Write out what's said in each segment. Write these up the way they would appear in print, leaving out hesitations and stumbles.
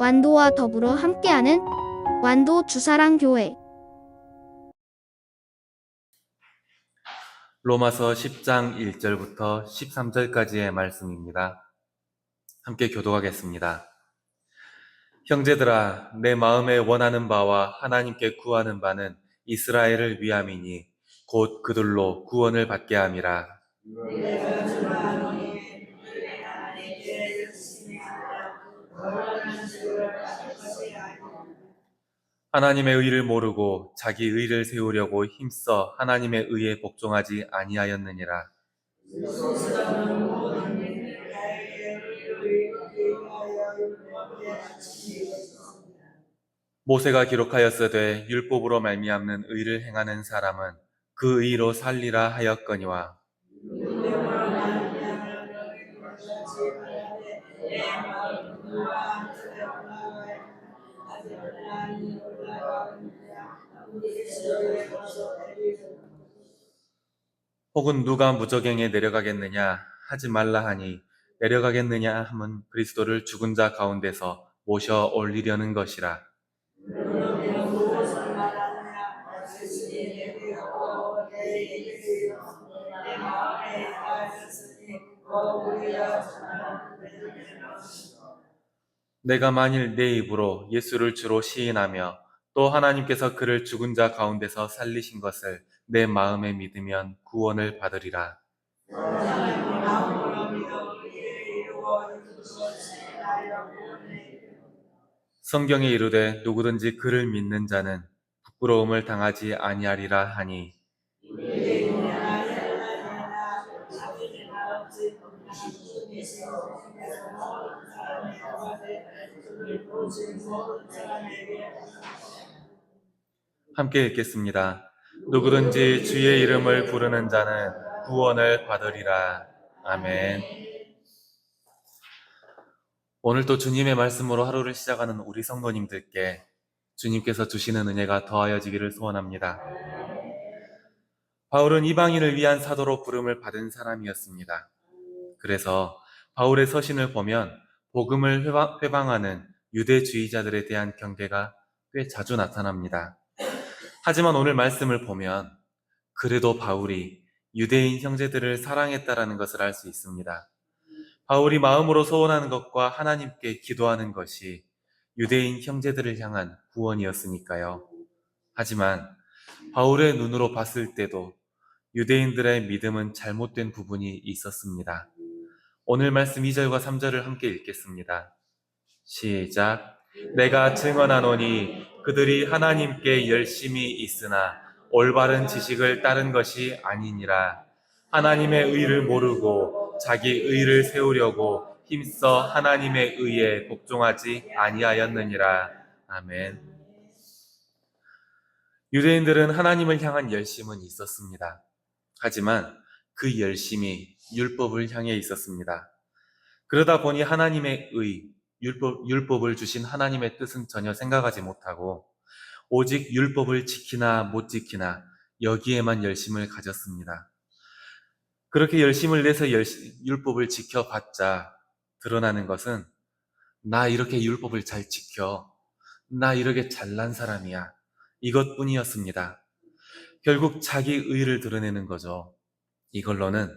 완도와 더불어 함께하는 완도 주사랑교회. 로마서 10장 1절부터 13절까지의 말씀입니다. 함께 교독하겠습니다. 형제들아, 내 마음에 원하는 바와 하나님께 구하는 바는 이스라엘을 위함이니 곧 그들로 구원을 받게 함이라. 하나님의 의를 모르고 자기 의를 세우려고 힘써 하나님의 의에 복종하지 아니하였느니라. 모세가 기록하였으되 율법으로 말미암는 의를 행하는 사람은 그 의로 살리라 하였거니와, 혹은 누가 무저갱에 내려가겠느냐 하지 말라 하니, 내려가겠느냐 함은 그리스도를 죽은 자 가운데서 모셔 올리려는 것이라. 내가 만일 내 입으로 예수를 주로 시인하며 또 하나님께서 그를 죽은 자 가운데서 살리신 것을 내 마음에 믿으면 구원을 받으리라. 성경에 이르되 누구든지 그를 믿는 자는 부끄러움을 당하지 아니하리라 하니, 함께 읽겠습니다. 누구든지 주의 이름을 부르는 자는 구원을 받으리라. 아멘. 오늘 또 주님의 말씀으로 하루를 시작하는 우리 성도님들께 주님께서 주시는 은혜가 더하여지기를 소원합니다. 바울은 이방인을 위한 사도로 부름을 받은 사람이었습니다. 그래서 바울의 서신을 보면 복음을 회방하는 유대주의자들에 대한 경계가 꽤 자주 나타납니다. 하지만 오늘 말씀을 보면 그래도 바울이 유대인 형제들을 사랑했다라는 것을 알 수 있습니다. 바울이 마음으로 소원하는 것과 하나님께 기도하는 것이 유대인 형제들을 향한 구원이었으니까요. 하지만 바울의 눈으로 봤을 때도 유대인들의 믿음은 잘못된 부분이 있었습니다. 오늘 말씀 2절과 3절을 함께 읽겠습니다. 시작. 내가 증언하노니 그들이 하나님께 열심히 있으나 올바른 지식을 따른 것이 아니니라. 하나님의 의를 모르고 자기 의를 세우려고 힘써 하나님의 의에 복종하지 아니하였느니라. 아멘. 유대인들은 하나님을 향한 열심은 있었습니다. 하지만 그 열심이 율법을 향해 있었습니다. 그러다 보니 하나님의 의, 율법을 주신 하나님의 뜻은 전혀 생각하지 못하고 오직 율법을 지키나 못 지키나 여기에만 열심을 가졌습니다. 그렇게 열심을 내서 율법을 지켜봤자 드러나는 것은 나 이렇게 율법을 잘 지켜, 나 이렇게 잘난 사람이야, 이것뿐이었습니다. 결국 자기 의를 드러내는 거죠. 이걸로는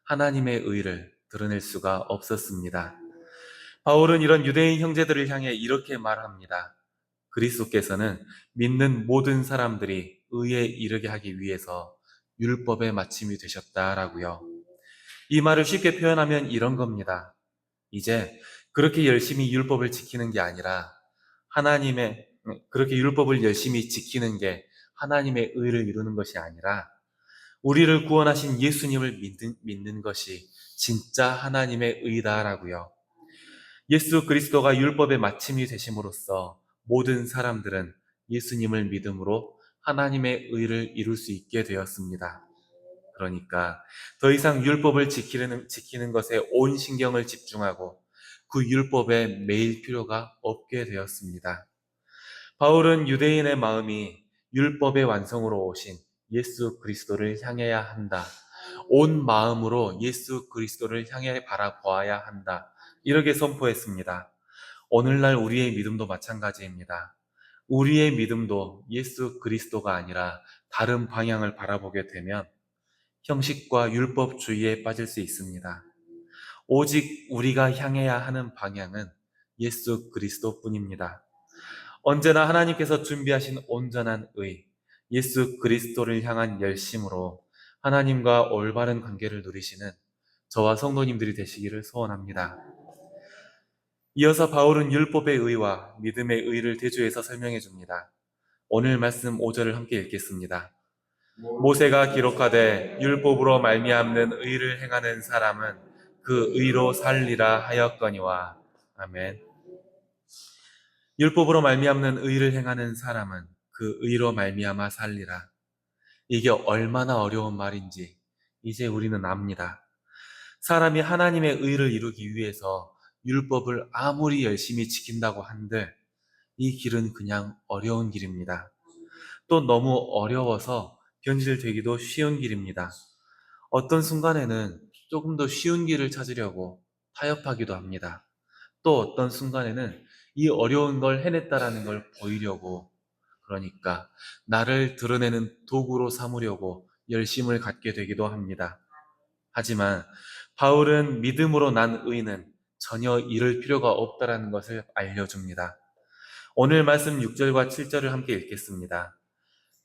하나님의 의를 드러낼 수가 없었습니다. 바울은 이런 유대인 형제들을 향해 이렇게 말합니다. 그리스도께서는 믿는 모든 사람들이 의에 이르게 하기 위해서 율법의 마침이 되셨다라고요. 이 말을 쉽게 표현하면 이런 겁니다. 이제 그렇게 열심히 율법을 지키는 게 아니라 그렇게 율법을 열심히 지키는 게 하나님의 의를 이루는 것이 아니라 우리를 구원하신 예수님을 믿는 것이 진짜 하나님의 의다라고요. 예수 그리스도가 율법의 마침이 되심으로써 모든 사람들은 예수님을 믿음으로 하나님의 의를 이룰 수 있게 되었습니다. 그러니까 더 이상 율법을 지키는 것에 온 신경을 집중하고 그 율법에 매일 필요가 없게 되었습니다. 바울은 유대인의 마음이 율법의 완성으로 오신 예수 그리스도를 향해야 한다. 온 마음으로 예수 그리스도를 향해 바라보아야 한다. 이렇게 선포했습니다. 오늘날 우리의 믿음도 마찬가지입니다. 우리의 믿음도 예수 그리스도가 아니라 다른 방향을 바라보게 되면 형식과 율법주의에 빠질 수 있습니다. 오직 우리가 향해야 하는 방향은 예수 그리스도뿐입니다. 언제나 하나님께서 준비하신 온전한 의, 예수 그리스도를 향한 열심으로 하나님과 올바른 관계를 누리시는 저와 성도님들이 되시기를 소원합니다. 이어서 바울은 율법의 의와 믿음의 의를 대조해서 설명해 줍니다. 오늘 말씀 5절을 함께 읽겠습니다. 모세가 기록하되 율법으로 말미암는 의를 행하는 사람은 그 의로 살리라 하였거니와. 아멘. 율법으로 말미암는 의를 행하는 사람은 그 의로 말미암아 살리라. 이게 얼마나 어려운 말인지 이제 우리는 압니다. 사람이 하나님의 의를 이루기 위해서 율법을 아무리 열심히 지킨다고 한들 이 길은 그냥 어려운 길입니다. 또 너무 어려워서 변질되기도 쉬운 길입니다. 어떤 순간에는 조금 더 쉬운 길을 찾으려고 타협하기도 합니다. 또 어떤 순간에는 이 어려운 걸 해냈다라는 걸 보이려고, 그러니까 나를 드러내는 도구로 삼으려고 열심을 갖게 되기도 합니다. 하지만 바울은 믿음으로 난 의는 전혀 이럴 필요가 없다라는 것을 알려줍니다. 오늘 말씀 6절과 7절을 함께 읽겠습니다.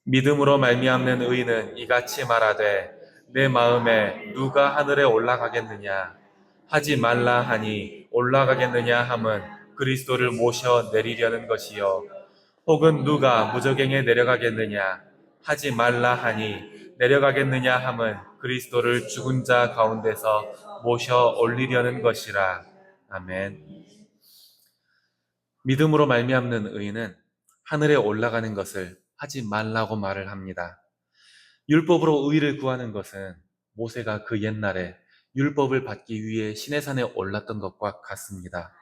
믿음으로 말미암는 의는 이같이 말하되 내 마음에 누가 하늘에 올라가겠느냐 하지 말라 하니 올라가겠느냐 함은 그리스도를 모셔 내리려는 것이요 혹은 누가 무저갱에 내려가겠느냐 하지 말라 하니 내려가겠느냐 함은 그리스도를 죽은 자 가운데서 모셔 올리려는 것이라. 아멘. 믿음으로 말미암는 의는 하늘에 올라가는 것을 하지 말라고 말을 합니다. 율법으로 의를 구하는 것은 모세가 그 옛날에 율법을 받기 위해 시내산에 올랐던 것과 같습니다.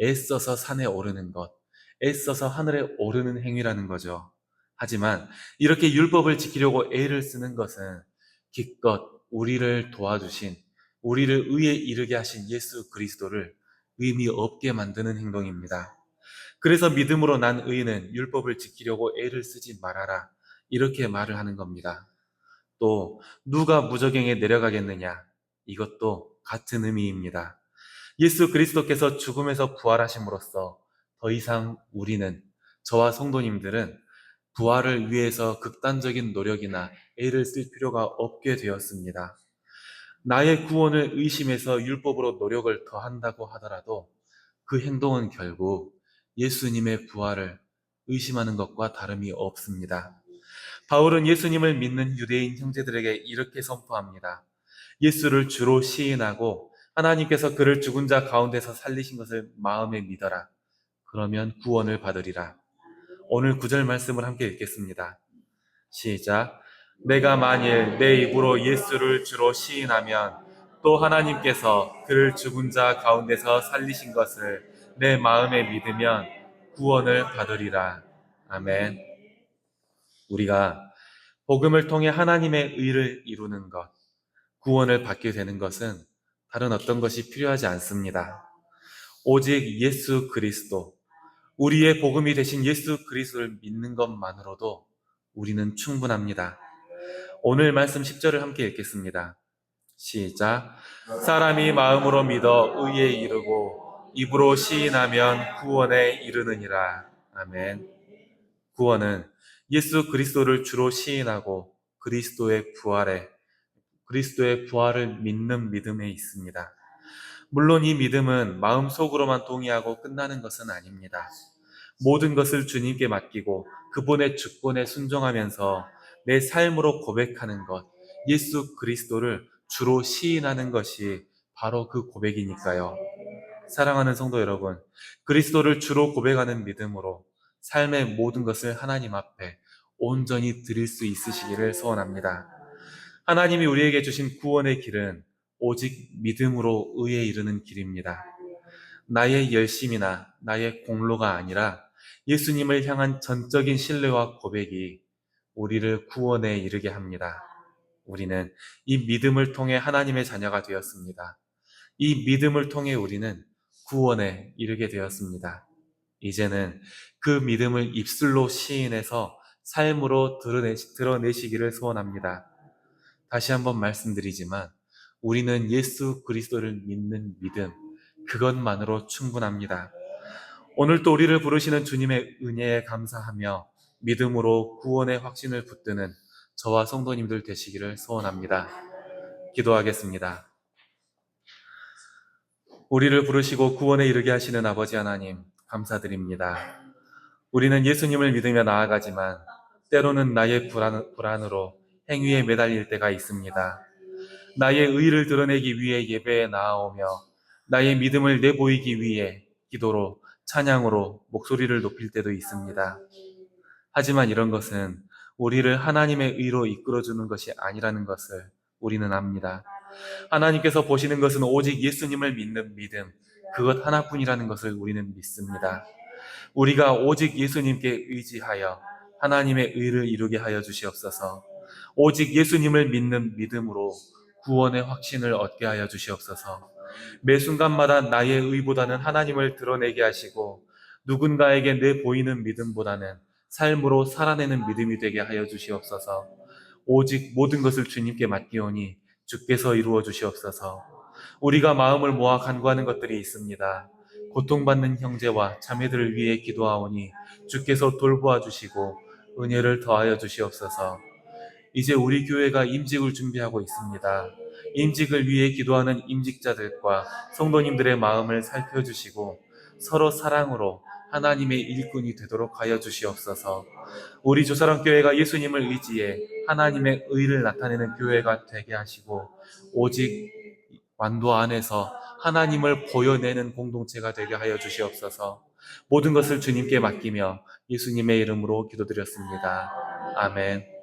애써서 산에 오르는 것, 애써서 하늘에 오르는 행위라는 거죠. 하지만 이렇게 율법을 지키려고 애를 쓰는 것은 기껏 우리를 도와주신, 우리를 의에 이르게 하신 예수 그리스도를 의미 없게 만드는 행동입니다. 그래서 믿음으로 난 의는 율법을 지키려고 애를 쓰지 말아라, 이렇게 말을 하는 겁니다. 또 누가 무저갱에 내려가겠느냐, 이것도 같은 의미입니다. 예수 그리스도께서 죽음에서 부활하심으로써 더 이상 우리는, 저와 성도님들은 부활을 위해서 극단적인 노력이나 애를 쓸 필요가 없게 되었습니다. 나의 구원을 의심해서 율법으로 노력을 더한다고 하더라도 그 행동은 결국 예수님의 부활을 의심하는 것과 다름이 없습니다. 바울은 예수님을 믿는 유대인 형제들에게 이렇게 선포합니다. 예수를 주로 시인하고 하나님께서 그를 죽은 자 가운데서 살리신 것을 마음에 믿어라. 그러면 구원을 받으리라. 오늘 9절 말씀을 함께 읽겠습니다. 시작. 내가 만일 내 입으로 예수를 주로 시인하면 또 하나님께서 그를 죽은 자 가운데서 살리신 것을 내 마음에 믿으면 구원을 받으리라. 아멘. 우리가 복음을 통해 하나님의 의를 이루는 것, 구원을 받게 되는 것은 다른 어떤 것이 필요하지 않습니다. 오직 예수 그리스도, 우리의 복음이 되신 예수 그리스도를 믿는 것만으로도 우리는 충분합니다. 오늘 말씀 10절을 함께 읽겠습니다. 시작. 사람이 마음으로 믿어 의에 이르고 입으로 시인하면 구원에 이르느니라. 아멘. 구원은 예수 그리스도를 주로 시인하고 그리스도의 부활을 믿는 믿음에 있습니다. 물론 이 믿음은 마음속으로만 동의하고 끝나는 것은 아닙니다. 모든 것을 주님께 맡기고 그분의 주권에 순종하면서 내 삶으로 고백하는 것, 예수 그리스도를 주로 시인하는 것이 바로 그 고백이니까요. 사랑하는 성도 여러분, 그리스도를 주로 고백하는 믿음으로 삶의 모든 것을 하나님 앞에 온전히 드릴 수 있으시기를 소원합니다. 하나님이 우리에게 주신 구원의 길은 오직 믿음으로 의에 이르는 길입니다. 나의 열심이나 나의 공로가 아니라 예수님을 향한 전적인 신뢰와 고백이 우리를 구원에 이르게 합니다. 우리는 이 믿음을 통해 하나님의 자녀가 되었습니다. 이 믿음을 통해 우리는 구원에 이르게 되었습니다. 이제는 그 믿음을 입술로 시인해서 삶으로 드러내시기를 소원합니다. 다시 한번 말씀드리지만 우리는 예수 그리스도를 믿는 믿음, 그것만으로 충분합니다. 오늘 또 우리를 부르시는 주님의 은혜에 감사하며 믿음으로 구원의 확신을 붙드는 저와 성도님들 되시기를 소원합니다. 기도하겠습니다. 우리를 부르시고 구원에 이르게 하시는 아버지 하나님, 감사드립니다. 우리는 예수님을 믿으며 나아가지만 때로는 나의 불안으로 행위에 매달릴 때가 있습니다. 나의 의를 드러내기 위해 예배에 나아오며 나의 믿음을 내보이기 위해 기도로, 찬양으로 목소리를 높일 때도 있습니다. 하지만 이런 것은 우리를 하나님의 의로 이끌어주는 것이 아니라는 것을 우리는 압니다. 하나님께서 보시는 것은 오직 예수님을 믿는 믿음, 그것 하나뿐이라는 것을 우리는 믿습니다. 우리가 오직 예수님께 의지하여 하나님의 의를 이루게 하여 주시옵소서. 오직 예수님을 믿는 믿음으로 구원의 확신을 얻게 하여 주시옵소서. 매 순간마다 나의 의보다는 하나님을 드러내게 하시고 누군가에게 내 보이는 믿음보다는 삶으로 살아내는 믿음이 되게 하여 주시옵소서. 오직 모든 것을 주님께 맡기오니 주께서 이루어 주시옵소서. 우리가 마음을 모아 간구하는 것들이 있습니다. 고통받는 형제와 자매들을 위해 기도하오니 주께서 돌보아 주시고 은혜를 더하여 주시옵소서. 이제 우리 교회가 임직을 준비하고 있습니다. 임직을 위해 기도하는 임직자들과 성도님들의 마음을 살펴주시고 서로 사랑으로 하나님의 일꾼이 되도록 하여 주시옵소서. 우리 조사랑교회가 예수님을 의지해 하나님의 의를 나타내는 교회가 되게 하시고 오직 완도 안에서 하나님을 보여내는 공동체가 되게 하여 주시옵소서. 모든 것을 주님께 맡기며 예수님의 이름으로 기도드렸습니다. 아멘.